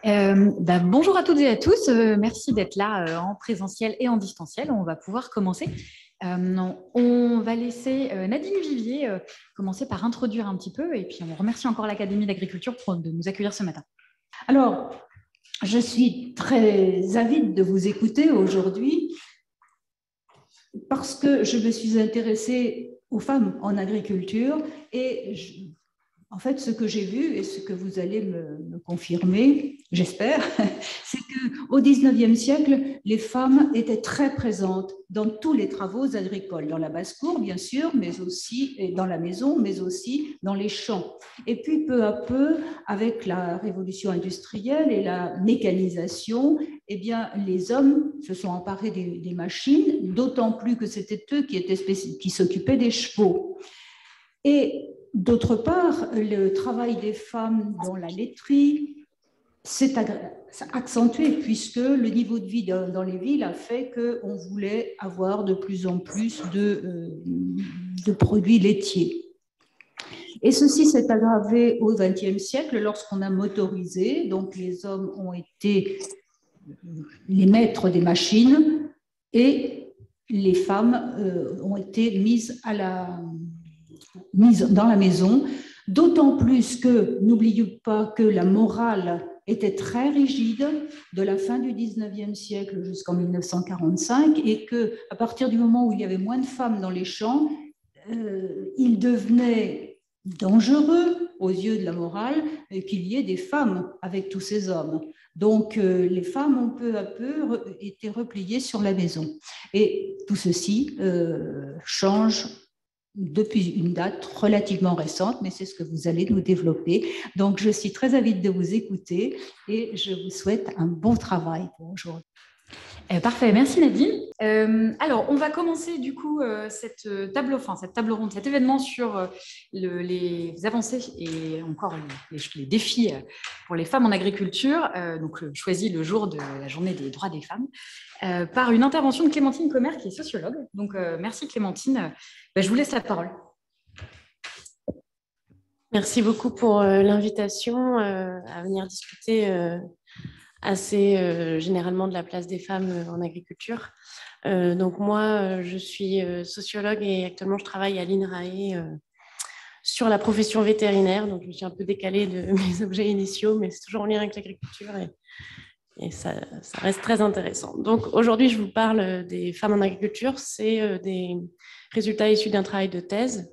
Bonjour à toutes et à tous. Merci d'être là en présentiel et en distanciel. On va pouvoir commencer. On va laisser Nadine Vivier commencer par introduire un petit peu et puis on remercie encore l'Académie d'agriculture de nous accueillir ce matin. Alors, je suis très avide de vous écouter aujourd'hui parce que je me suis intéressée aux femmes en agriculture et en fait, ce que j'ai vu et ce que vous allez me confirmer, j'espère, c'est qu'au XIXe siècle, les femmes étaient très présentes dans tous les travaux agricoles, dans la basse-cour, bien sûr, mais aussi dans la maison, mais aussi dans les champs. Et puis, peu à peu, avec la révolution industrielle et la mécanisation, eh bien, les hommes se sont emparés des machines, d'autant plus que c'était eux qui s'occupaient des chevaux. Et d'autre part, le travail des femmes dans la laiterie s'est accentué puisque le niveau de vie dans les villes a fait qu'on voulait avoir de plus en plus de produits laitiers. Et ceci s'est aggravé au XXe siècle lorsqu'on a motorisé, donc les hommes ont été les maîtres des machines et les femmes ont été mises dans la maison, d'autant plus que, n'oublions pas que la morale était très rigide de la fin du 19e siècle jusqu'en 1945 et qu'à partir du moment où il y avait moins de femmes dans les champs, il devenait dangereux aux yeux de la morale qu'il y ait des femmes avec tous ces hommes. Donc, les femmes ont peu à peu été repliées sur la maison. Et tout ceci change depuis une date relativement récente, mais c'est ce que vous allez nous développer. Donc, je suis très avide de vous écouter et je vous souhaite un bon travail pour aujourd'hui. Parfait, merci Nadine. Alors, on va commencer du coup cette table ronde, cet événement sur les avancées et encore les défis pour les femmes en agriculture, donc choisi le jour de la journée des droits des femmes, par une intervention de Clémentine Comer qui est sociologue. Donc, merci Clémentine. Je vous laisse la parole. Merci beaucoup pour l'invitation à venir discuter assez généralement de la place des femmes en agriculture. Donc moi, je suis sociologue et actuellement je travaille à l'INRAE sur la profession vétérinaire. Donc je me suis un peu décalée de mes objets initiaux, mais c'est toujours en lien avec l'agriculture et ça reste très intéressant. Donc aujourd'hui, je vous parle des femmes en agriculture. C'est des résultats issus d'un travail de thèse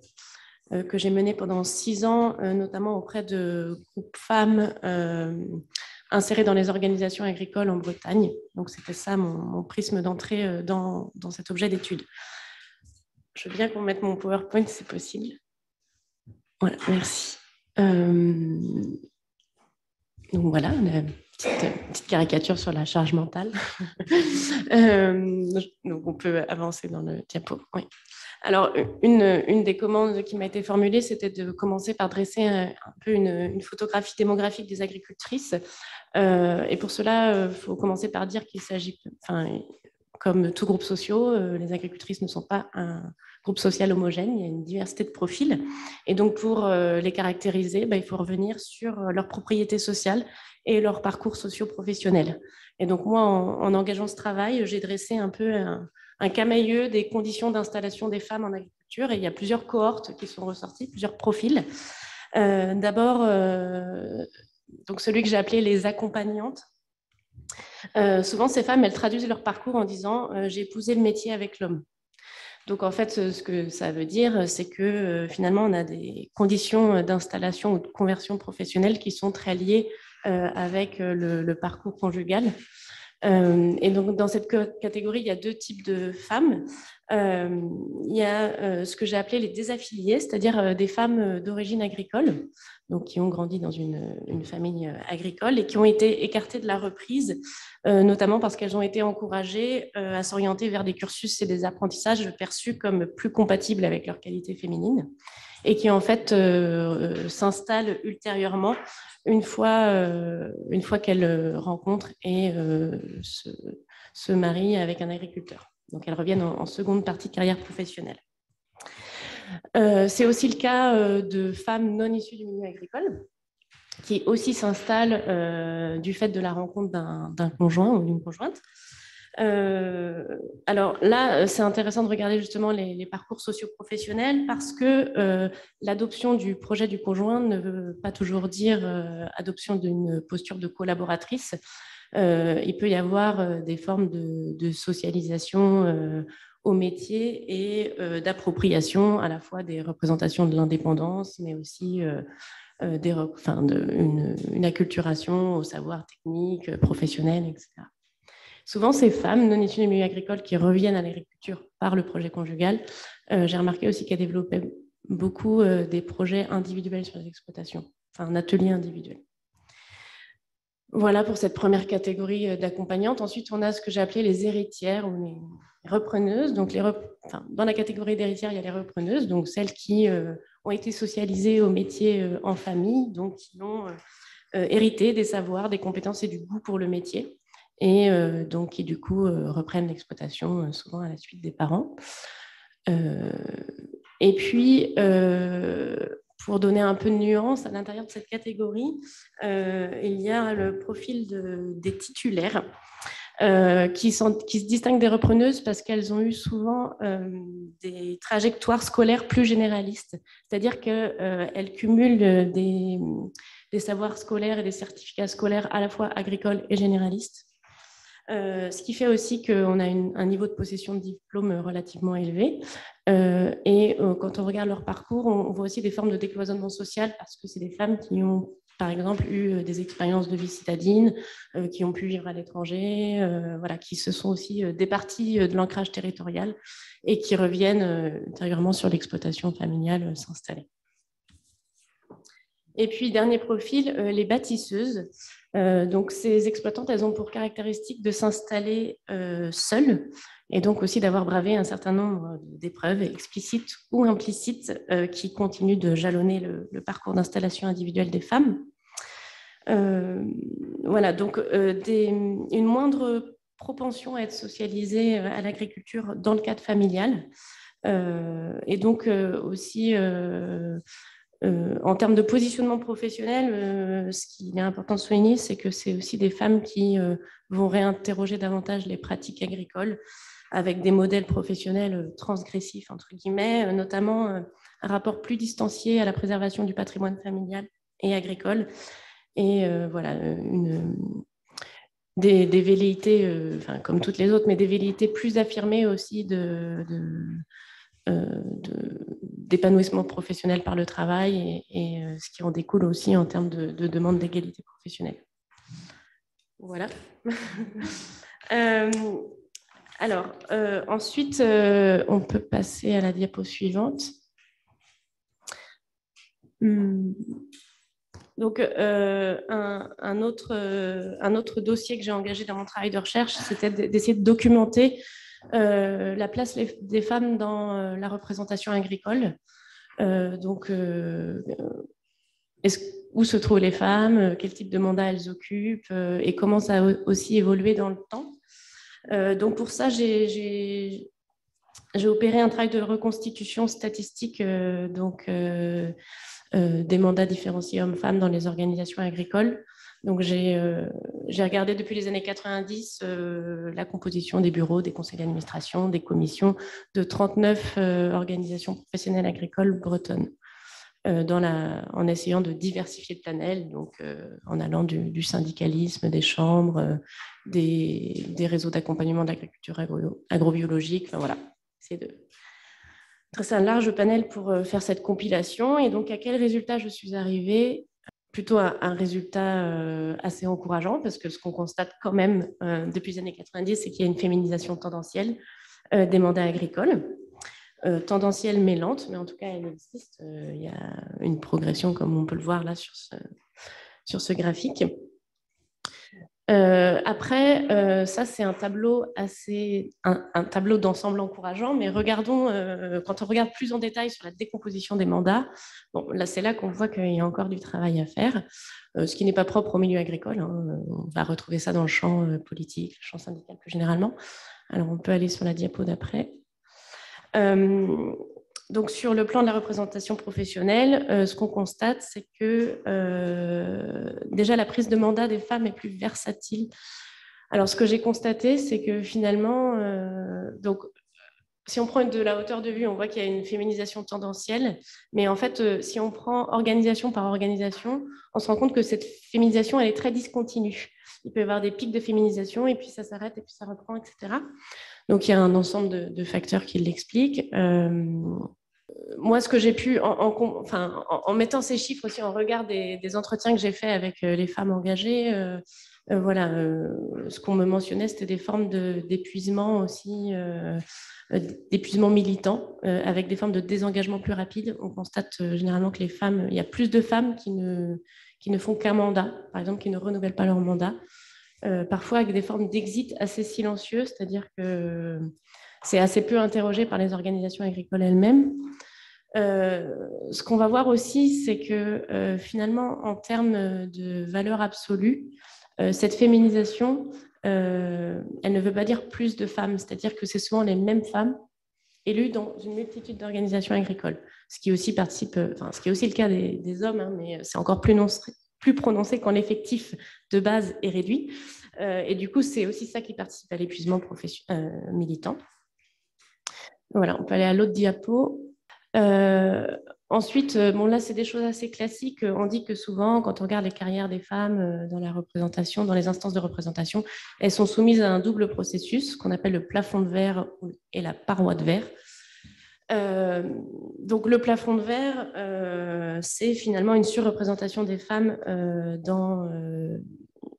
que j'ai mené pendant 6 ans, notamment auprès de groupes femmes insérées dans les organisations agricoles en Bretagne. Donc, c'était ça mon prisme d'entrée dans cet objet d'étude. Je veux bien qu'on mette mon PowerPoint, si c'est possible. Voilà, merci. Donc, voilà, une petite caricature sur la charge mentale. Donc, on peut avancer dans le diapo. Oui. Alors, une des commandes qui m'a été formulée, c'était de commencer par dresser un peu une photographie démographique des agricultrices. Et pour cela, il faut commencer par dire qu'il s'agit, comme tout groupe social, les agricultrices ne sont pas un groupe social homogène, il y a une diversité de profils. Et donc, pour les caractériser, il faut revenir sur leurs propriétés sociales et leur parcours socio-professionnel. Et donc, moi, en engageant ce travail, j'ai dressé un peu un camailleux des conditions d'installation des femmes en agriculture. Et il y a plusieurs cohortes qui sont ressorties, plusieurs profils. D'abord, donc celui que j'ai appelé les accompagnantes. Souvent, ces femmes, elles traduisent leur parcours en disant « j'ai épousé le métier avec l'homme ». Donc, en fait, ce que ça veut dire, c'est que finalement, on a des conditions d'installation ou de conversion professionnelle qui sont très liées avec le parcours conjugal. Et donc, dans cette catégorie, il y a 2 types de femmes. Il y a ce que j'ai appelé les désaffiliées, c'est-à-dire des femmes d'origine agricole, donc qui ont grandi dans une famille agricole et qui ont été écartées de la reprise, notamment parce qu'elles ont été encouragées à s'orienter vers des cursus et des apprentissages perçus comme plus compatibles avec leur qualité féminine et qui en fait s'installent ultérieurement une fois qu'elles rencontrent et se marient avec un agriculteur. Donc elles reviennent en seconde partie de carrière professionnelle. C'est aussi le cas de femmes non issues du milieu agricole. qui aussi s'installent du fait de la rencontre d'un conjoint ou d'une conjointe. Alors là, c'est intéressant de regarder justement les parcours socio-professionnels parce que l'adoption du projet du conjoint ne veut pas toujours dire adoption d'une posture de collaboratrice. Il peut y avoir des formes de socialisation au métier et d'appropriation à la fois des représentations de l'indépendance, mais aussi une acculturation au savoir technique, professionnel, etc. Souvent, ces femmes non issues du milieu agricole qui reviennent à l'agriculture par le projet conjugal, j'ai remarqué aussi qu'elles développaient beaucoup des projets individuels sur les exploitations, enfin un atelier individuel. Voilà pour cette première catégorie d'accompagnantes. Ensuite, on a ce que j'ai appelé les héritières ou les repreneuses. Donc, dans la catégorie d'héritières, il y a les repreneuses, donc celles qui ont été socialisées au métier en famille, donc qui ont hérité des savoirs, des compétences et du goût pour le métier, et donc qui du coup reprennent l'exploitation souvent à la suite des parents. Et puis, pour donner un peu de nuance à l'intérieur de cette catégorie, il y a le profil des titulaires qui se distinguent des repreneuses parce qu'elles ont eu souvent des trajectoires scolaires plus généralistes. C'est-à-dire qu'elles cumulent des savoirs scolaires et des certificats scolaires à la fois agricoles et généralistes. Ce qui fait aussi qu'on a un niveau de possession de diplôme relativement élevé. Quand on regarde leur parcours, on voit aussi des formes de décloisonnement social parce que c'est des femmes qui ont, par exemple, eu des expériences de vie citadine, qui ont pu vivre à l'étranger, qui se sont aussi départies de l'ancrage territorial et qui reviennent intérieurement sur l'exploitation familiale s'installer. Et puis, dernier profil, les bâtisseuses. Donc, ces exploitantes, elles ont pour caractéristique de s'installer seules et donc aussi d'avoir bravé un certain nombre d'épreuves explicites ou implicites qui continuent de jalonner le parcours d'installation individuelle des femmes. Donc une moindre propension à être socialisée à l'agriculture dans le cadre familial et donc aussi en termes de positionnement professionnel, ce qu'il est important de souligner, c'est que c'est aussi des femmes qui vont réinterroger davantage les pratiques agricoles avec des modèles professionnels transgressifs, entre guillemets, notamment un rapport plus distancié à la préservation du patrimoine familial et agricole. Et des velléités, comme toutes les autres, mais des velléités plus affirmées aussi d'épanouissement professionnel par le travail et ce qui en découle aussi en termes de demande d'égalité professionnelle. Voilà. Ensuite, on peut passer à la diapo suivante. Donc, un autre dossier que j'ai engagé dans mon travail de recherche, c'était d'essayer de documenter la place des femmes dans la représentation agricole. Où se trouvent les femmes, quel type de mandat elles occupent et comment ça a aussi évolué dans le temps. Donc pour ça, j'ai opéré un travail de reconstitution statistique des mandats différenciés hommes-femmes dans les organisations agricoles. Donc, j'ai regardé depuis les années 90 la composition des bureaux, des conseils d'administration, des commissions de 39 organisations professionnelles agricoles bretonnes, en essayant de diversifier le panel, donc en allant du syndicalisme, des chambres, des réseaux d'accompagnement de l'agriculture agrobiologique. Enfin, voilà, c'est de tracer un large panel pour faire cette compilation. Et donc, à quel résultat je suis arrivée? Plutôt un résultat assez encourageant, parce que ce qu'on constate quand même depuis les années 90, c'est qu'il y a une féminisation tendancielle des mandats agricoles, tendancielle mais lente, mais en tout cas, elle existe. Il y a une progression, comme on peut le voir là sur ce graphique. Après, ça, c'est un tableau un tableau d'ensemble encourageant, mais regardons, quand on regarde plus en détail sur la décomposition des mandats, bon, là, c'est là qu'on voit qu'il y a encore du travail à faire, ce qui n'est pas propre au milieu agricole. Hein. On va retrouver ça dans le champ politique, le champ syndical plus généralement. Alors, on peut aller sur la diapo d'après. Donc, sur le plan de la représentation professionnelle, ce qu'on constate, c'est que déjà la prise de mandat des femmes est plus versatile. Alors, ce que j'ai constaté, c'est que finalement, donc, si on prend de la hauteur de vue, on voit qu'il y a une féminisation tendancielle. Mais en fait, si on prend organisation par organisation, on se rend compte que cette féminisation, elle est très discontinue. Il peut y avoir des pics de féminisation, et puis ça s'arrête, et puis ça reprend, etc. Donc, il y a un ensemble de facteurs qui l'expliquent. Moi, ce que j'ai pu, en mettant ces chiffres aussi en regard des entretiens que j'ai faits avec les femmes engagées, voilà, ce qu'on me mentionnait, c'était des formes d'épuisement aussi, d'épuisement militant, avec des formes de désengagement plus rapides. On constate généralement que les femmes, il y a plus de femmes qui ne font qu'un mandat, par exemple, qui ne renouvellent pas leur mandat, parfois avec des formes d'exit assez silencieux, c'est-à-dire que c'est assez peu interrogé par les organisations agricoles elles-mêmes. Ce qu'on va voir aussi, c'est que finalement, en termes de valeur absolue, cette féminisation, elle ne veut pas dire plus de femmes, c'est-à-dire que c'est souvent les mêmes femmes élues dans une multitude d'organisations agricoles, ce qui aussi ce qui est aussi le cas des hommes, hein, mais c'est encore plus prononcé quand l'effectif de base est réduit. Et du coup, c'est aussi ça qui participe à l'épuisement militant. Voilà, on peut aller à l'autre diapo. Ensuite, bon là, c'est des choses assez classiques. On dit que souvent, quand on regarde les carrières des femmes dans la représentation, dans les instances de représentation, elles sont soumises à un double processus qu'on appelle le plafond de verre et la paroi de verre. Donc le plafond de verre, c'est finalement une surreprésentation des femmes dans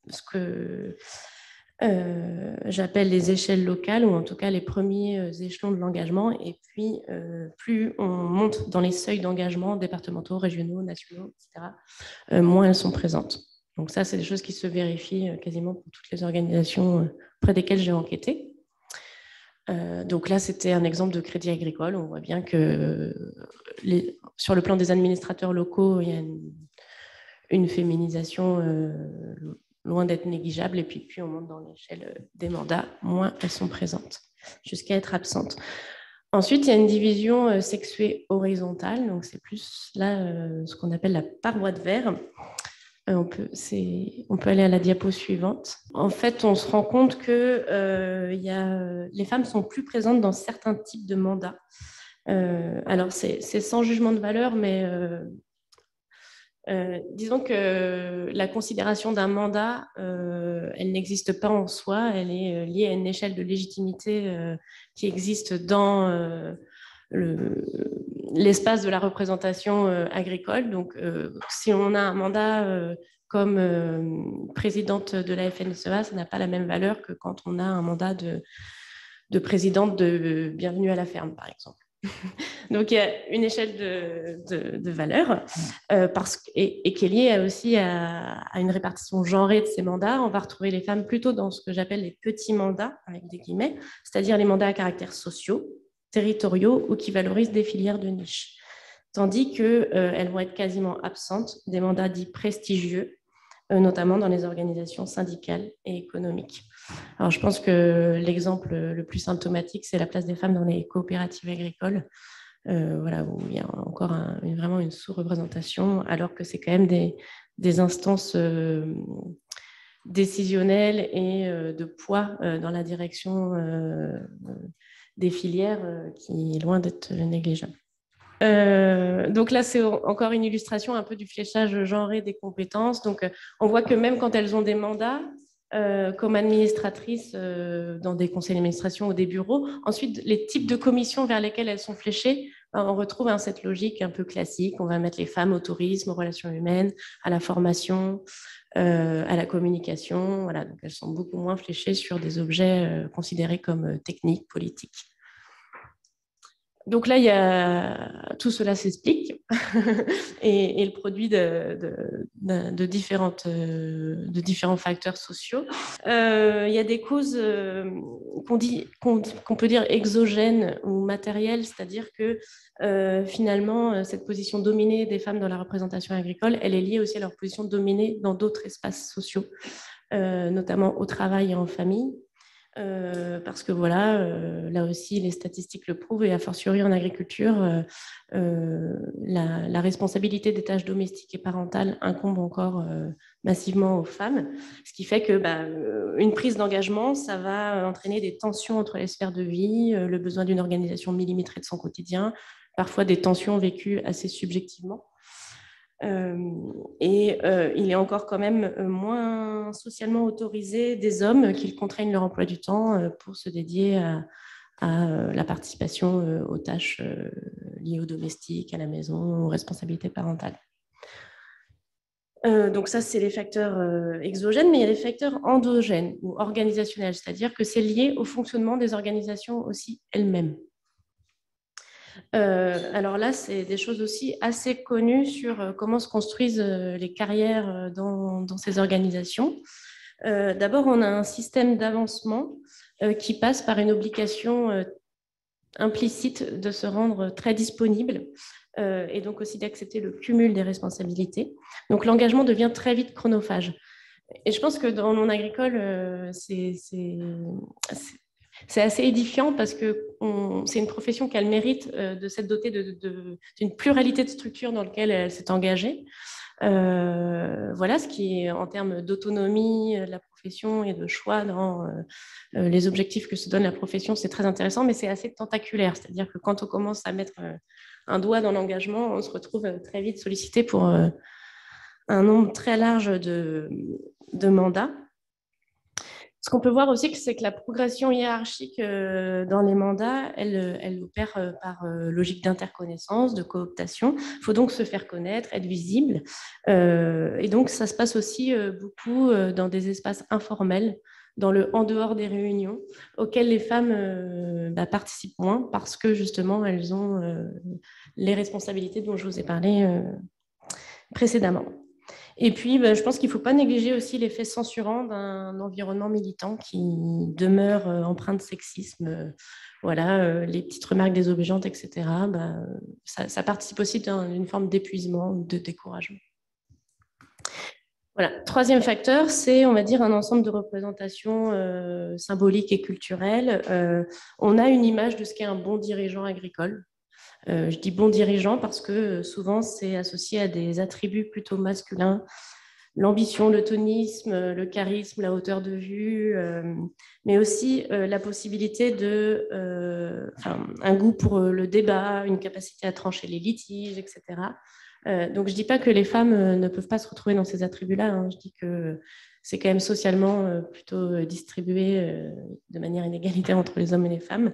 ce que j'appelle les échelles locales, ou en tout cas les premiers échelons de l'engagement. Et puis, plus on monte dans les seuils d'engagement départementaux, régionaux, nationaux, etc., moins elles sont présentes. Donc ça, c'est des choses qui se vérifient quasiment pour toutes les organisations près desquelles j'ai enquêté. Donc là, c'était un exemple de crédit agricole. On voit bien que sur le plan des administrateurs locaux, il y a une féminisation loin d'être négligeable. Et puis, plus on monte dans l'échelle des mandats, moins elles sont présentes, jusqu'à être absentes. Ensuite, il y a une division sexuée horizontale. Donc, c'est plus là ce qu'on appelle la paroi de verre. On peut aller à la diapo suivante. En fait, on se rend compte que les femmes sont plus présentes dans certains types de mandats. Alors, c'est sans jugement de valeur, mais disons que la considération d'un mandat, elle n'existe pas en soi, elle est liée à une échelle de légitimité qui existe dans l'espace de la représentation agricole. Donc, si on a un mandat comme présidente de la FNSEA, ça n'a pas la même valeur que quand on a un mandat de présidente de Bienvenue à la ferme, par exemple. Donc, il y a une échelle de valeur et qui est liée aussi à une répartition genrée de ces mandats. On va retrouver les femmes plutôt dans ce que j'appelle les petits mandats, avec des guillemets, c'est-à-dire les mandats à caractère sociaux, territoriaux ou qui valorisent des filières de niche. Tandis qu'elles vont être quasiment absentes des mandats dits prestigieux, notamment dans les organisations syndicales et économiques. Alors, je pense que l'exemple le plus symptomatique, c'est la place des femmes dans les coopératives agricoles, voilà, où il y a encore vraiment une sous-représentation, alors que c'est quand même des instances décisionnelles et de poids dans la direction des filières qui est loin d'être négligeable. Donc là, c'est encore une illustration un peu du fléchage genré des compétences. Donc, on voit que même quand elles ont des mandats, comme administratrices dans des conseils d'administration ou des bureaux, ensuite, les types de commissions vers lesquelles elles sont fléchées, on retrouve cette logique un peu classique. On va mettre les femmes au tourisme, aux relations humaines, à la formation, à la communication. Voilà, donc elles sont beaucoup moins fléchées sur des objets considérés comme techniques, politiques. Donc là, tout cela s'explique et le produit de différents facteurs sociaux. Il y a des causes qu'on peut dire exogènes ou matérielles, c'est-à-dire que finalement, cette position dominée des femmes dans la représentation agricole, elle est liée aussi à leur position dominée dans d'autres espaces sociaux, notamment au travail et en famille. parce que voilà, là aussi, les statistiques le prouvent, et a fortiori en agriculture, la responsabilité des tâches domestiques et parentales incombe encore massivement aux femmes, ce qui fait que une prise d'engagement, ça va entraîner des tensions entre les sphères de vie, le besoin d'une organisation millimétrée de son quotidien, parfois des tensions vécues assez subjectivement. Il est encore quand même moins socialement autorisé des hommes qui contraignent leur emploi du temps pour se dédier à la participation aux tâches liées aux domestiques, à la maison, aux responsabilités parentales. Donc ça, c'est les facteurs exogènes, mais il y a les facteurs endogènes ou organisationnels, c'est-à-dire que c'est lié au fonctionnement des organisations aussi elles-mêmes. Alors là, c'est des choses aussi assez connues sur comment se construisent les carrières dans ces organisations. D'abord, on a un système d'avancement qui passe par une obligation implicite de se rendre très disponible et donc aussi d'accepter le cumul des responsabilités. Donc l'engagement devient très vite chronophage. Et je pense que dans le monde agricole, c'est assez édifiant parce que c'est une profession qui a le mérite de s'être dotée d'une pluralité de structures dans lesquelles elle s'est engagée. Voilà, ce qui est en termes d'autonomie de la profession et de choix dans les objectifs que se donne la profession, c'est très intéressant, mais c'est assez tentaculaire. C'est-à-dire que quand on commence à mettre un doigt dans l'engagement, on se retrouve très vite sollicité pour un nombre très large de mandats. Ce qu'on peut voir aussi, c'est que la progression hiérarchique dans les mandats, elle opère par logique d'interconnaissance, de cooptation. Il faut donc se faire connaître, être visible. Et donc, ça se passe aussi beaucoup dans des espaces informels, dans le en dehors des réunions, auxquelles les femmes participent moins parce que justement, elles ont les responsabilités dont je vous ai parlé précédemment. Et puis, je pense qu'il ne faut pas négliger aussi l'effet censurant d'un environnement militant qui demeure empreint de sexisme. Voilà, les petites remarques désobligeantes, etc. Ça participe aussi d'une forme d'épuisement, de découragement. Voilà. Troisième facteur, c'est, on va dire, un ensemble de représentations symboliques et culturelles. On a une image de ce qu'est un bon dirigeant agricole. Je dis bon dirigeant parce que souvent c'est associé à des attributs plutôt masculins, l'ambition, le tonisme, le charisme, la hauteur de vue, mais aussi la possibilité un goût pour le débat, une capacité à trancher les litiges, etc. Donc je ne dis pas que les femmes ne peuvent pas se retrouver dans ces attributs-là, hein. Je dis que c'est quand même socialement plutôt distribué de manière inégalitaire entre les hommes et les femmes.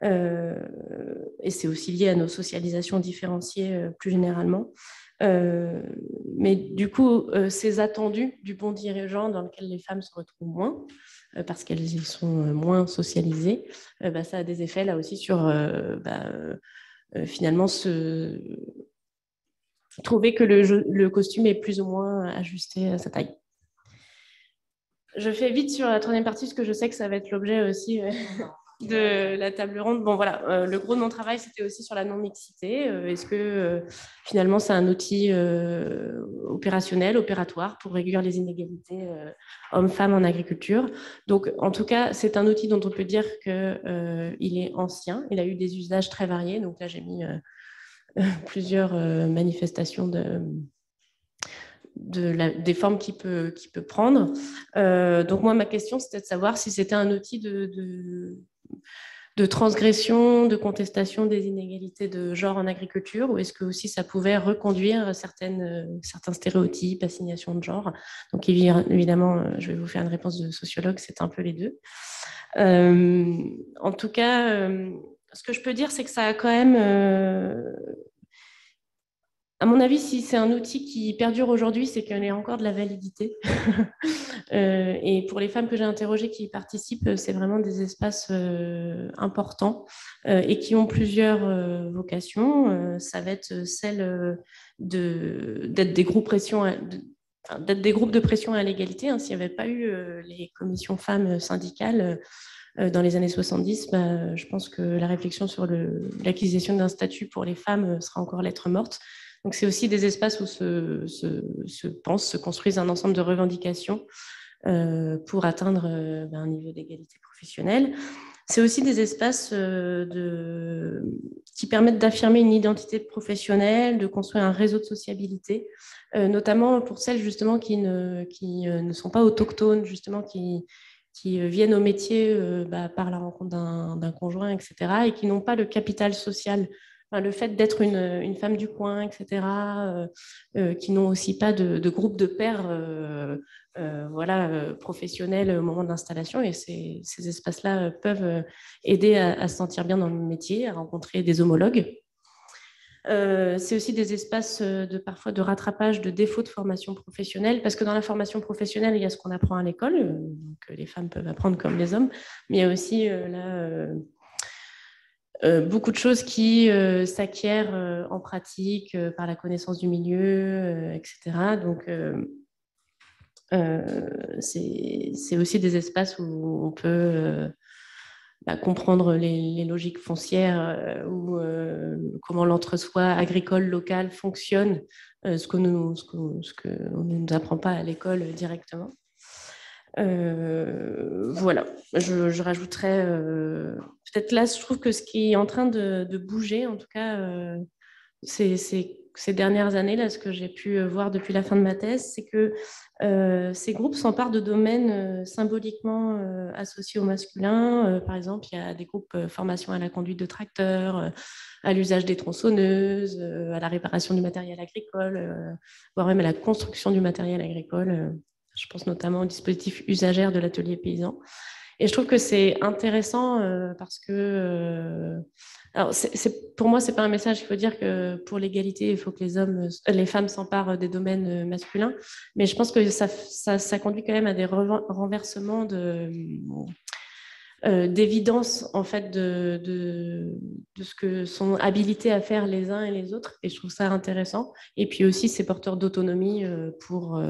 Et c'est aussi lié à nos socialisations différenciées plus généralement. Mais du coup, ces attendus du bon dirigeant dans lequel les femmes se retrouvent moins, parce qu'elles y sont moins socialisées, ça a des effets là aussi sur finalement trouver que le costume est plus ou moins ajusté à sa taille. Je fais vite sur la troisième partie, parce que je sais que ça va être l'objet aussi de la table ronde. Bon, voilà, le gros de mon travail, c'était aussi sur la non-mixité. Est-ce que finalement, c'est un outil opérationnel, opératoire pour réduire les inégalités hommes-femmes en agriculture? Donc, en tout cas, c'est un outil dont on peut dire qu'il est ancien. Il a eu des usages très variés. Donc là, j'ai mis plusieurs manifestations des formes qu'il peut prendre. Donc moi, ma question, c'était de savoir si c'était un outil de transgression, de contestation des inégalités de genre en agriculture, ou est-ce que aussi ça pouvait reconduire certains stéréotypes, assignations de genre. Donc évidemment, je vais vous faire une réponse de sociologue, c'est un peu les deux. En tout cas, ce que je peux dire, c'est que ça a quand même... à mon avis, si c'est un outil qui perdure aujourd'hui, c'est qu'il y a encore de la validité. Et pour les femmes que j'ai interrogées qui y participent, c'est vraiment des espaces importants et qui ont plusieurs vocations. Ça va être celle d'être des groupes d'être des groupes de pression à l'égalité. S'il n'y avait pas eu les commissions femmes syndicales dans les années 70, je pense que la réflexion sur l'acquisition d'un statut pour les femmes sera encore lettre morte. Donc, c'est aussi des espaces où se construisent un ensemble de revendications pour atteindre un niveau d'égalité professionnelle. professionnelle. C'est aussi des espaces qui permettent d'affirmer une identité professionnelle, de construire un réseau de sociabilité, notamment pour celles justement qui ne sont pas autochtones, justement qui viennent au métier par la rencontre d'un conjoint, etc., et qui n'ont pas le capital social. Enfin, le fait d'être une femme du coin, etc., qui n'ont aussi pas de groupe de pairs professionnels au moment de l'installation. Et ces espaces-là peuvent aider à se sentir bien dans le métier, à rencontrer des homologues. C'est aussi des espaces parfois de rattrapage de défauts de formation professionnelle, parce que dans la formation professionnelle, il y a ce qu'on apprend à l'école, que les femmes peuvent apprendre comme les hommes, mais il y a aussi beaucoup de choses qui s'acquièrent en pratique par la connaissance du milieu, etc. Donc, c'est aussi des espaces où on peut comprendre les logiques foncières ou comment l'entre-soi agricole local fonctionne, ce qu'on ne nous apprend pas à l'école directement. Voilà, je rajouterais peut-être là, je trouve que ce qui est en train de bouger, en tout cas, ces dernières années, là, ce que j'ai pu voir depuis la fin de ma thèse, c'est que ces groupes s'emparent de domaines symboliquement associés au masculin. Par exemple, il y a des groupes formation à la conduite de tracteurs, à l'usage des tronçonneuses, à la réparation du matériel agricole, voire même à la construction du matériel agricole. Je pense notamment au dispositif usagère de l'atelier paysan. Et je trouve que c'est intéressant parce que, alors pour moi, c'est pas un message qu'il faut dire que pour l'égalité, il faut que les femmes s'emparent des domaines masculins, mais je pense que ça conduit quand même à des renversements d'évidence en fait de ce que sont habilités à faire les uns et les autres, et je trouve ça intéressant. Et puis aussi, c'est porteur d'autonomie pour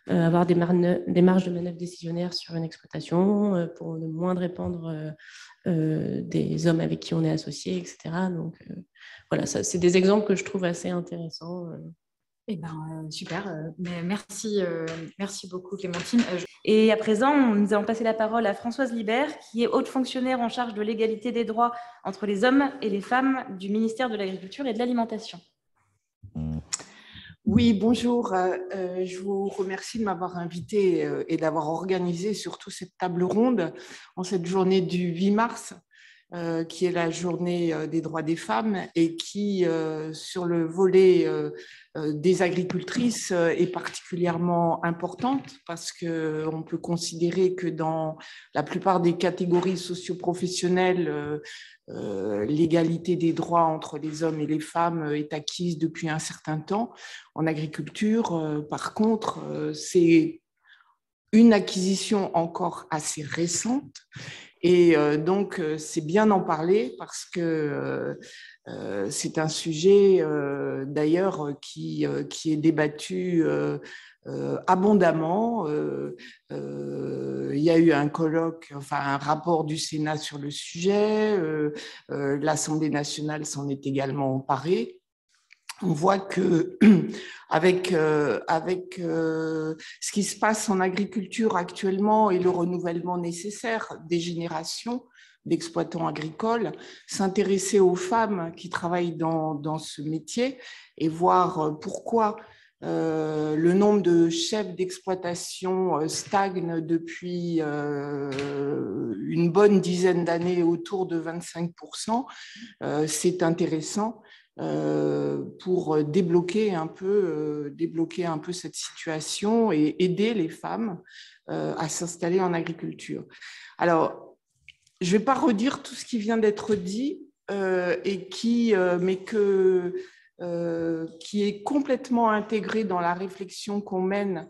avoir des marges de manœuvre décisionnaires sur une exploitation, pour ne moins répandre des hommes avec qui on est associé, etc. Donc voilà, c'est des exemples que je trouve assez intéressants. Eh ben, super. Mais merci beaucoup, Clémentine. Et à présent, nous allons passer la parole à Françoise Libert, qui est haute fonctionnaire en charge de l'égalité des droits entre les hommes et les femmes du ministère de l'Agriculture et de l'Alimentation. Oui, bonjour. Je vous remercie de m'avoir invitée et d'avoir organisé surtout cette table ronde en cette journée du 8 mars, qui est la journée des droits des femmes et qui, sur le volet des agricultrices, est particulièrement importante parce qu'on peut considérer que dans la plupart des catégories socio-professionnelles, l'égalité des droits entre les hommes et les femmes est acquise depuis un certain temps. En agriculture, par contre, c'est une acquisition encore assez récente. Et donc, c'est bien d'en parler parce que c'est un sujet, d'ailleurs, qui est débattu abondamment. Il y a eu un colloque, enfin un rapport du Sénat sur le sujet. L'Assemblée nationale s'en est également emparée. On voit que avec ce qui se passe en agriculture actuellement et le renouvellement nécessaire des générations d'exploitants agricoles, s'intéresser aux femmes qui travaillent dans ce métier et voir pourquoi le nombre de chefs d'exploitation stagne depuis une bonne dizaine d'années, autour de 25%, c'est intéressant pour débloquer un peu cette situation et aider les femmes à s'installer en agriculture. Alors, je ne vais pas redire tout ce qui vient d'être dit, mais qui est complètement intégré dans la réflexion qu'on mène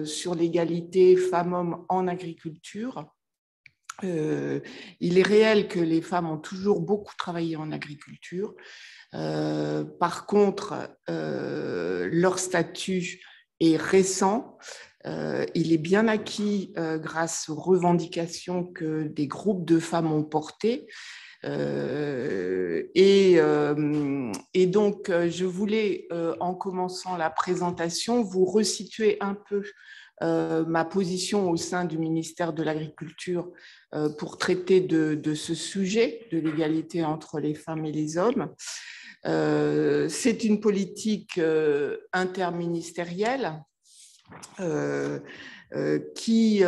sur l'égalité femmes-hommes en agriculture. Il est réel que les femmes ont toujours beaucoup travaillé en agriculture. Par contre, leur statut est récent. Il est bien acquis grâce aux revendications que des groupes de femmes ont portées. Et donc, je voulais, en commençant la présentation, vous resituer un peu ma position au sein du ministère de l'Agriculture pour traiter de ce sujet de l'égalité entre les femmes et les hommes. C'est une politique interministérielle qui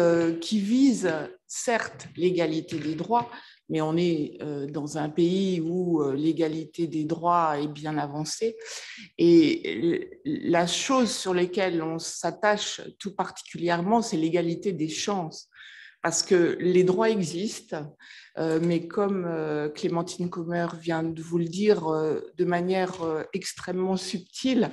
vise certes l'égalité des droits, mais on est dans un pays où l'égalité des droits est bien avancée. Et la chose sur laquelle on s'attache tout particulièrement, c'est l'égalité des chances. Parce que les droits existent, mais comme Clémentine Commer vient de vous le dire de manière extrêmement subtile,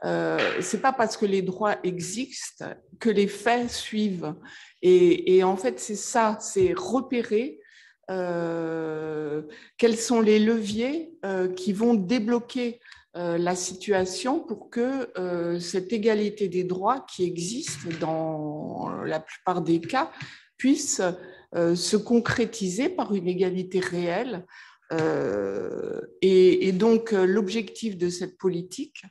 ce n'est pas parce que les droits existent que les faits suivent. Et en fait, c'est ça, c'est repérer quels sont les leviers qui vont débloquer la situation pour que cette égalité des droits qui existe dans la plupart des cas puisse se concrétiser par une égalité réelle. Et donc, l'objectif de cette politique,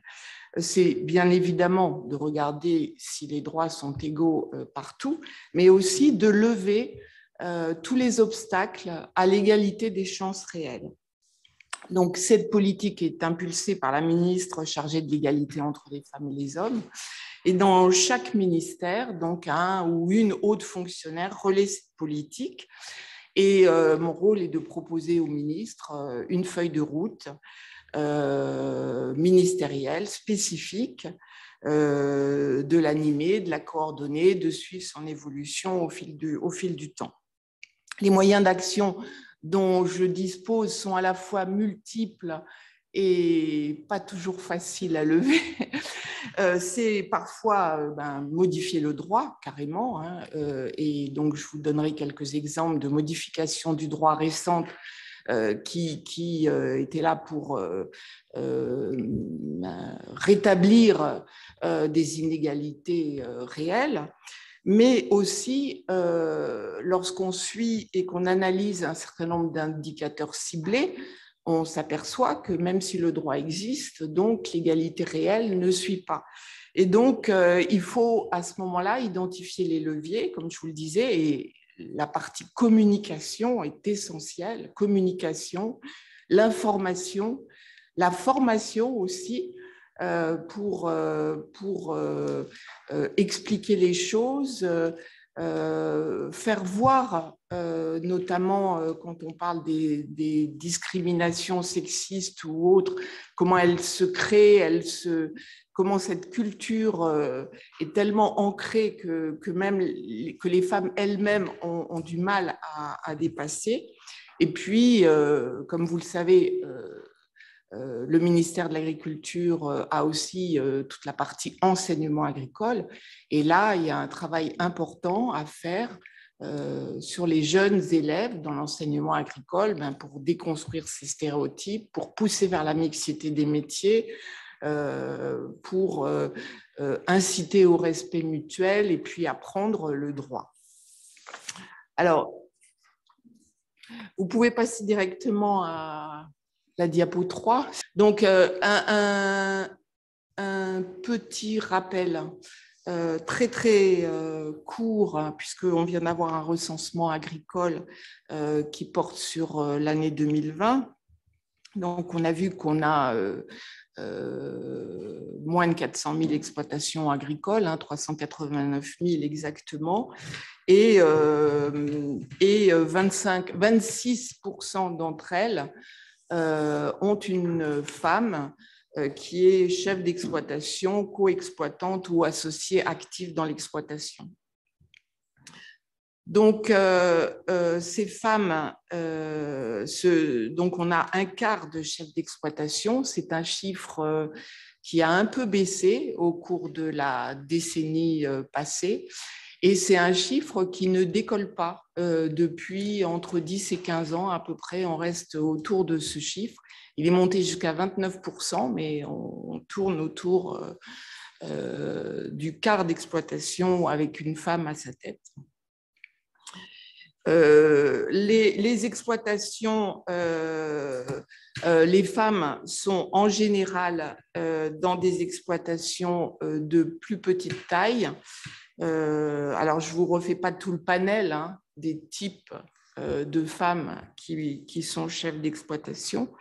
c'est bien évidemment de regarder si les droits sont égaux partout, mais aussi de lever tous les obstacles à l'égalité des chances réelles. Donc, cette politique est impulsée par la ministre chargée de l'égalité entre les femmes et les hommes. Et dans chaque ministère, donc un ou une haute fonctionnaire relaie cette politique. Et mon rôle est de proposer au ministre une feuille de route ministérielle spécifique, de l'animer, de la coordonner, de suivre son évolution au fil du temps. Les moyens d'action dont je dispose sont à la fois multiples et pas toujours faciles à lever. C'est parfois modifier le droit carrément, hein, et donc je vous donnerai quelques exemples de modifications du droit récentes qui étaient là pour rétablir des inégalités réelles. Mais aussi, lorsqu'on suit et qu'on analyse un certain nombre d'indicateurs ciblés, on s'aperçoit que même si le droit existe, donc l'égalité réelle ne suit pas. Et donc, il faut à ce moment-là identifier les leviers, comme je vous le disais, et la partie communication est essentielle. Communication, l'information, la formation aussi, pour expliquer les choses, faire voir, notamment quand on parle des discriminations sexistes ou autres, comment elles se créent, comment cette culture est tellement ancrée que même que les femmes elles-mêmes ont du mal à dépasser. Et puis, comme vous le savez, le ministère de l'Agriculture a aussi toute la partie enseignement agricole. Et là, il y a un travail important à faire sur les jeunes élèves dans l'enseignement agricole pour déconstruire ces stéréotypes, pour pousser vers la mixité des métiers, pour inciter au respect mutuel et puis apprendre le droit. Alors, vous pouvez passer directement à la diapo 3. Donc, un petit rappel très, très court, hein, puisqu'on vient d'avoir un recensement agricole qui porte sur l'année 2020. Donc, on a vu qu'on a moins de 400 000 exploitations agricoles, hein, 389 000 exactement, et 26% d'entre elles ont une femme qui est chef d'exploitation, co-exploitante ou associée active dans l'exploitation. Donc, ces femmes, donc on a un quart de chefs d'exploitation, c'est un chiffre qui a un peu baissé au cours de la décennie passée, et c'est un chiffre qui ne décolle pas depuis entre 10 et 15 ans à peu près, on reste autour de ce chiffre. Il est monté jusqu'à 29%, mais on tourne autour du quart d'exploitation avec une femme à sa tête. Les exploitations, les femmes sont en général dans des exploitations de plus petite taille, Alors, je ne vous refais pas tout le panel des types de femmes qui sont chefs d'exploitation.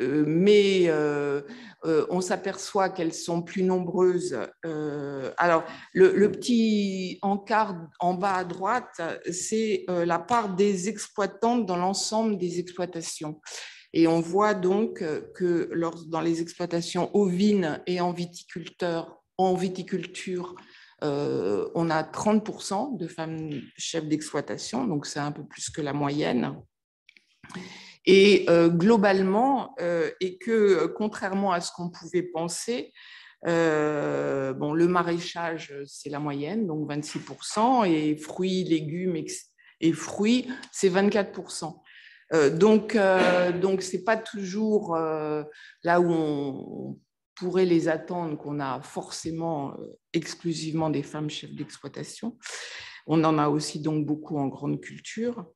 Mais on s'aperçoit qu'elles sont plus nombreuses. Alors, le petit encart en bas à droite, c'est la part des exploitantes dans l'ensemble des exploitations. Et on voit donc que dans les exploitations ovines et en viticulture, on a 30% de femmes chefs d'exploitation, donc c'est un peu plus que la moyenne. Et globalement, et que contrairement à ce qu'on pouvait penser, le maraîchage, c'est la moyenne, donc 26%, et fruits, légumes et fruits, c'est 24%. Donc, ce n'est pas toujours là où on pourrait les attendre qu'on a forcément exclusivement des femmes chefs d'exploitation. On en a aussi donc beaucoup en grande culture.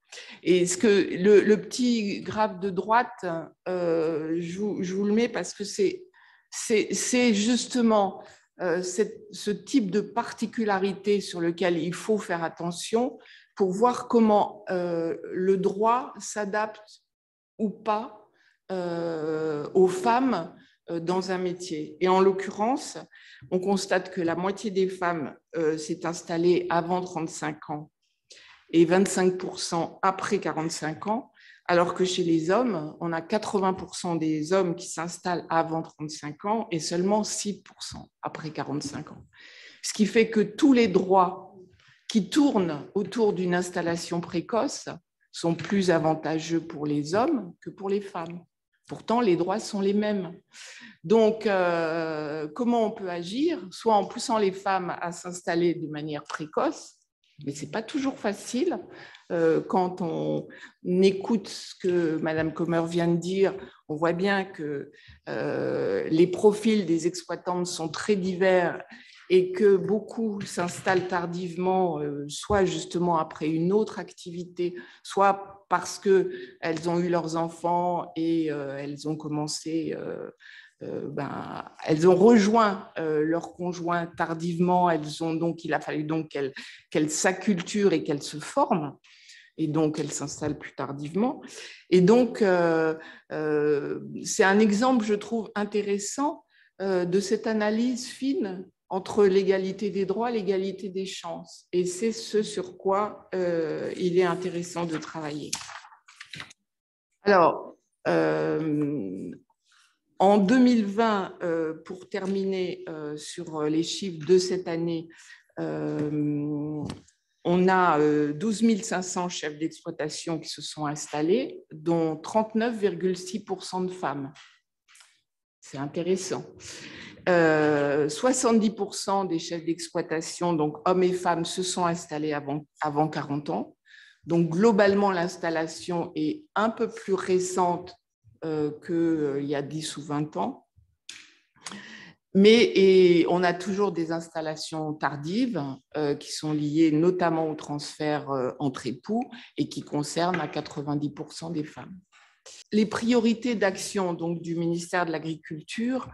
Et le petit graphe de droite, je vous le mets parce que c'est justement ce type de particularité sur lequel il faut faire attention pour voir comment le droit s'adapte ou pas aux femmes dans un métier. Et en l'occurrence, on constate que la moitié des femmes s'est installée avant 35 ans et 25% après 45 ans, alors que chez les hommes, on a 80% des hommes qui s'installent avant 35 ans et seulement 6% après 45 ans. Ce qui fait que tous les droits qui tournent autour d'une installation précoce sont plus avantageux pour les hommes que pour les femmes. Pourtant, les droits sont les mêmes. Donc, comment on peut agir? Soit en poussant les femmes à s'installer de manière précoce, mais ce n'est pas toujours facile. Quand on écoute ce que Madame Commer vient de dire, on voit bien que les profils des exploitantes sont très divers et que beaucoup s'installent tardivement, soit justement après une autre activité, soit parce qu'elles ont eu leurs enfants et elles ont commencé, elles ont rejoint leur conjoint tardivement, il a fallu donc qu'elles s'acculturent et qu'elles se forment. Et donc, elles s'installent plus tardivement. Et donc, c'est un exemple, je trouve, intéressant de cette analyse fine entre l'égalité des droits et l'égalité des chances. Et c'est ce sur quoi il est intéressant de travailler. Alors, en 2020, pour terminer sur les chiffres de cette année, on a 12 500 chefs d'exploitation qui se sont installés, dont 39,6% de femmes. C'est intéressant. 70% des chefs d'exploitation, donc hommes et femmes, se sont installés avant 40 ans. Donc, globalement, l'installation est un peu plus récente qu'il y a 10 ou 20 ans. Mais on a toujours des installations tardives qui sont liées notamment au transfert entre époux et qui concernent à 90% des femmes. Les priorités d'action donc, du ministère de l'Agriculture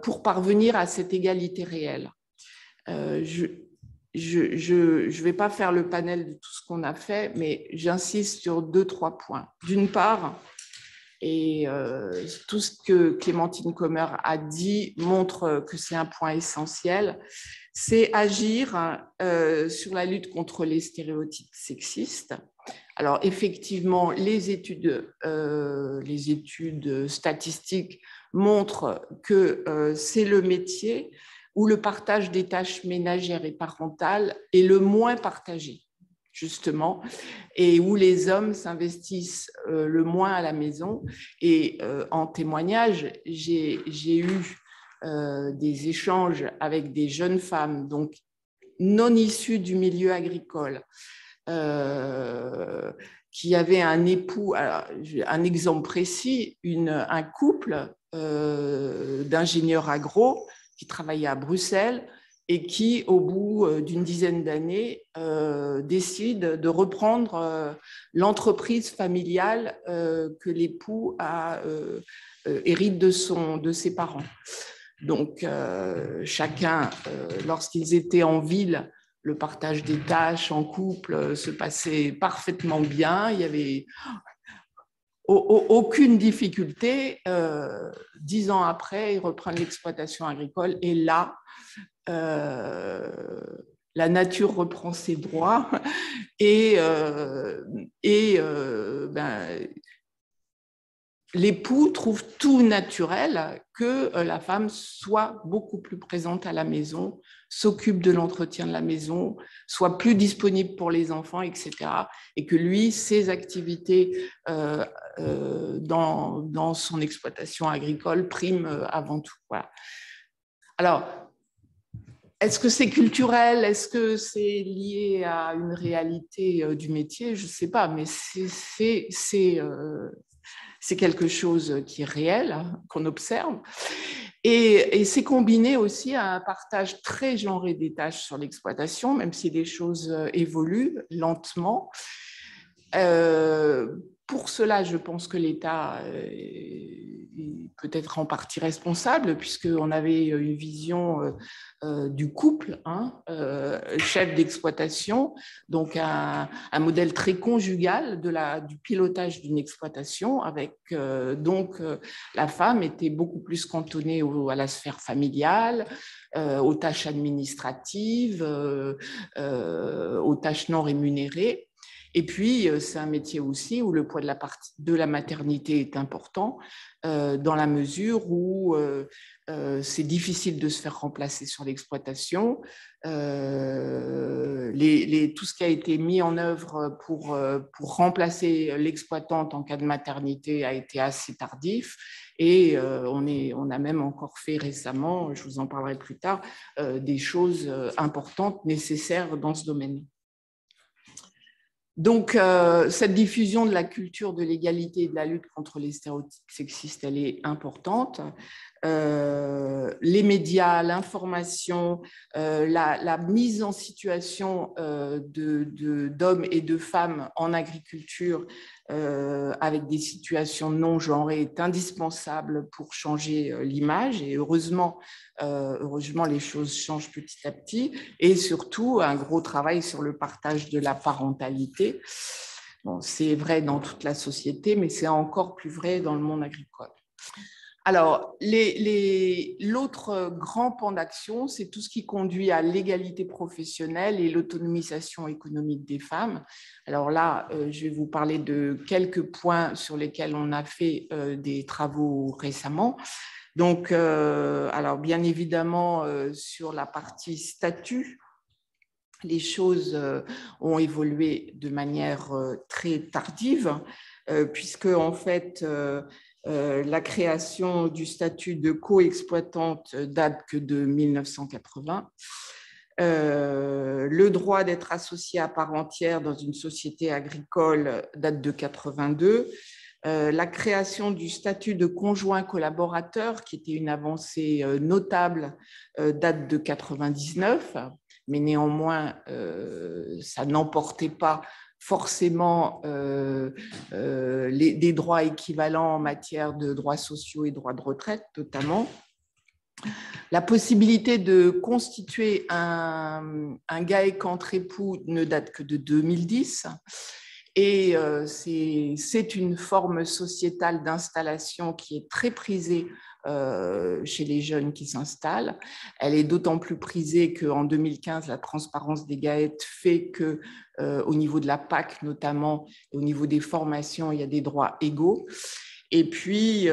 pour parvenir à cette égalité réelle. Je ne vais pas faire le panel de tout ce qu'on a fait, mais j'insiste sur 2-3 points. D'une part, et tout ce que Clémentine Commer a dit montre que c'est un point essentiel, c'est agir sur la lutte contre les stéréotypes sexistes. Alors effectivement, les études statistiques montrent que c'est le métier où le partage des tâches ménagères et parentales est le moins partagé, justement, et où les hommes s'investissent le moins à la maison. Et en témoignage, j'ai eu des échanges avec des jeunes femmes, donc non issues du milieu agricole, qui avaient un époux, alors, un exemple précis, un couple d'ingénieurs agro qui travaillaient à Bruxelles et qui, au bout d'une dizaine d'années, décide de reprendre l'entreprise familiale que l'époux hérite de ses parents. Donc, chacun, lorsqu'ils étaient en ville, le partage des tâches en couple se passait parfaitement bien. Il y avait aucune difficulté. 10 ans après, ils reprennent l'exploitation agricole et là, la nature reprend ses droits et l'époux trouve tout naturel que la femme soit beaucoup plus présente à la maison, s'occupe de l'entretien de la maison, soit plus disponible pour les enfants, etc. Et que lui, ses activités dans son exploitation agricole priment avant tout. Voilà. Alors, est-ce que c'est culturel? Est-ce que c'est lié à une réalité du métier? Je ne sais pas, mais c'est quelque chose qui est réel, hein, qu'on observe. Et c'est combiné aussi à un partage très genré des tâches sur l'exploitation, même si les choses évoluent lentement. Pour cela, je pense que l'État est peut-être en partie responsable, puisqu'on avait une vision du couple, hein, chef d'exploitation, donc un modèle très conjugal du pilotage d'une exploitation, avec la femme était beaucoup plus cantonnée à la sphère familiale, aux tâches administratives, aux tâches non rémunérées. Et puis, c'est un métier aussi où le poids de la maternité est important, dans la mesure où c'est difficile de se faire remplacer sur l'exploitation. Tout ce qui a été mis en œuvre pour remplacer l'exploitante en cas de maternité a été assez tardif. Et on a même encore fait récemment, je vous en parlerai plus tard, des choses importantes, nécessaires dans ce domaine. Donc, cette diffusion de la culture de l'égalité et de la lutte contre les stéréotypes sexistes, elle est importante. Les médias, l'information, la mise en situation d'hommes et de femmes en agriculture avec des situations non genrées est indispensable pour changer l'image. Et heureusement, les choses changent petit à petit. Et surtout, un gros travail sur le partage de la parentalité. Bon, c'est vrai dans toute la société, mais c'est encore plus vrai dans le monde agricole. Alors, l'autre grand pan d'action, c'est tout ce qui conduit à l'égalité professionnelle et l'autonomisation économique des femmes. Alors là, je vais vous parler de quelques points sur lesquels on a fait des travaux récemment. Donc, alors bien évidemment, sur la partie statut, les choses ont évolué de manière très tardive, puisque en fait, la création du statut de coexploitante date que de 1980. Le droit d'être associé à part entière dans une société agricole date de 82. La création du statut de conjoint collaborateur, qui était une avancée notable, date de 99, mais néanmoins, ça n'emportait pas forcément des droits équivalents en matière de droits sociaux et droits de retraite, notamment. La possibilité de constituer un GAEC entre époux ne date que de 2010. Et c'est une forme sociétale d'installation qui est très prisée chez les jeunes qui s'installent. Elle est d'autant plus prisée qu'en 2015, la transparence des GAEC fait que, au niveau de la PAC notamment, et au niveau des formations, il y a des droits égaux. Et puis,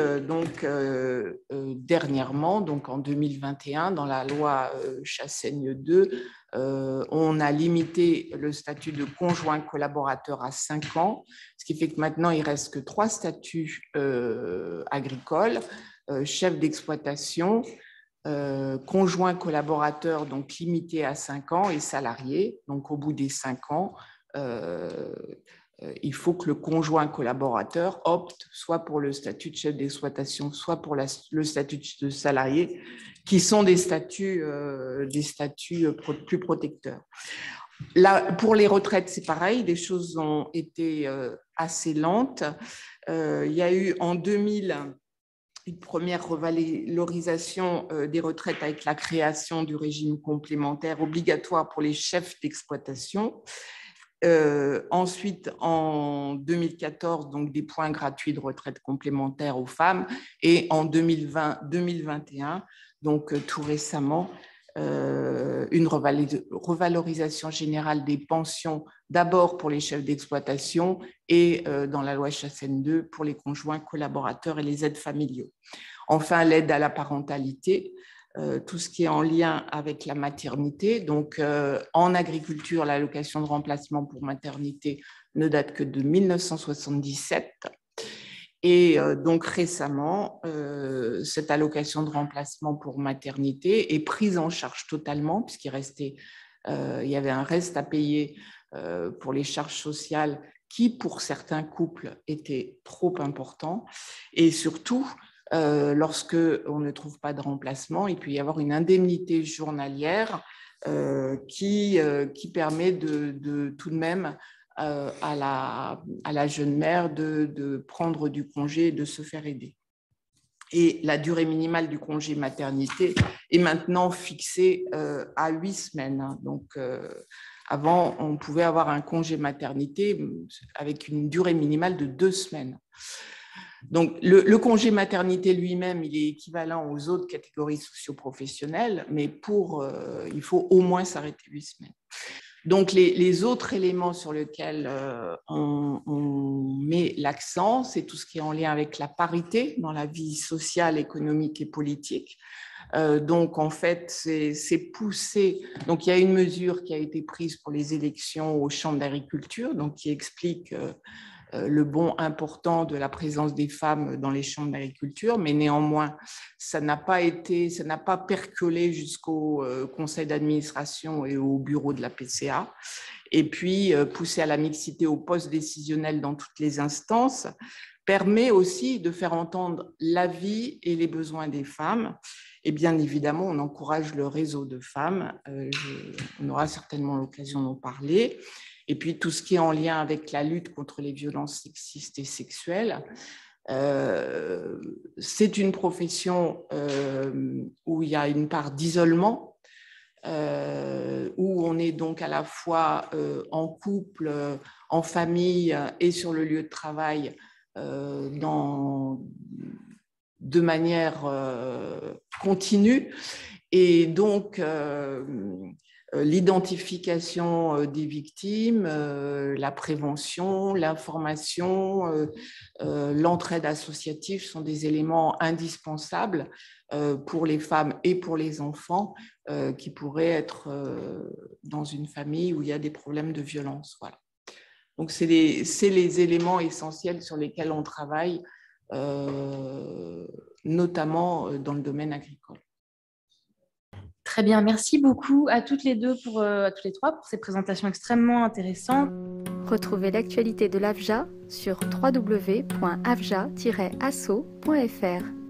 dernièrement, donc en 2021, dans la loi Chassaigne 2, on a limité le statut de conjoint collaborateur à 5 ans, ce qui fait que maintenant, il ne reste que 3 statuts agricoles, chef d'exploitation, conjoint collaborateur, donc limité à 5 ans, et salarié. Donc, au bout des 5 ans, il faut que le conjoint collaborateur opte soit pour le statut de chef d'exploitation, soit pour le statut de salarié, qui sont des statuts plus protecteurs. Là, pour les retraites, c'est pareil, les choses ont été assez lentes. Il y a eu en 2000 une première revalorisation des retraites avec la création du régime complémentaire obligatoire pour les chefs d'exploitation. Ensuite, en 2014, donc des points gratuits de retraite complémentaire aux femmes. Et en 2020-2021, donc tout récemment, une revalorisation générale des pensions, d'abord pour les chefs d'exploitation et dans la loi Chassaigne 2 pour les conjoints collaborateurs et les aides familiaux. Enfin, l'aide à la parentalité, tout ce qui est en lien avec la maternité. Donc, en agriculture, l'allocation de remplacement pour maternité ne date que de 1977. Et donc récemment, cette allocation de remplacement pour maternité est prise en charge totalement, puisqu'il restait, il y avait un reste à payer pour les charges sociales qui, pour certains couples, était trop important. Et surtout, lorsque on ne trouve pas de remplacement, il peut y avoir une indemnité journalière qui permet de tout de même à la jeune mère de prendre du congé et de se faire aider. Et la durée minimale du congé maternité est maintenant fixée à 8 semaines. Donc, avant, on pouvait avoir un congé maternité avec une durée minimale de 2 semaines. Donc, le congé maternité lui-même, il est équivalent aux autres catégories socio-professionnelles, mais il faut au moins s'arrêter 8 semaines. Donc, les autres éléments sur lesquels on met l'accent, c'est tout ce qui est en lien avec la parité dans la vie sociale, économique et politique. Donc, en fait, c'est poussé. Donc, il y a une mesure qui a été prise pour les élections aux chambres d'agriculture, donc qui explique le bond important de la présence des femmes dans les chambres d'agriculture, mais néanmoins, ça n'a pas percolé jusqu'au conseil d'administration et au bureau de la PCA. Et puis, pousser à la mixité au poste décisionnel dans toutes les instances permet aussi de faire entendre l'avis et les besoins des femmes. Et bien évidemment, on encourage le réseau de femmes. On aura certainement l'occasion d'en parler. Et puis, tout ce qui est en lien avec la lutte contre les violences sexistes et sexuelles. C'est une profession où il y a une part d'isolement, où on est donc à la fois en couple, en famille et sur le lieu de travail de manière continue. Et donc, l'identification des victimes, la prévention, l'information, l'entraide associative sont des éléments indispensables pour les femmes et pour les enfants qui pourraient être dans une famille où il y a des problèmes de violence. Voilà. Donc, c'est les éléments essentiels sur lesquels on travaille, notamment dans le domaine agricole. Très bien, merci beaucoup à toutes les deux, à tous les trois, pour ces présentations extrêmement intéressantes. Retrouvez l'actualité de l'AFJA sur www.afja-asso.fr.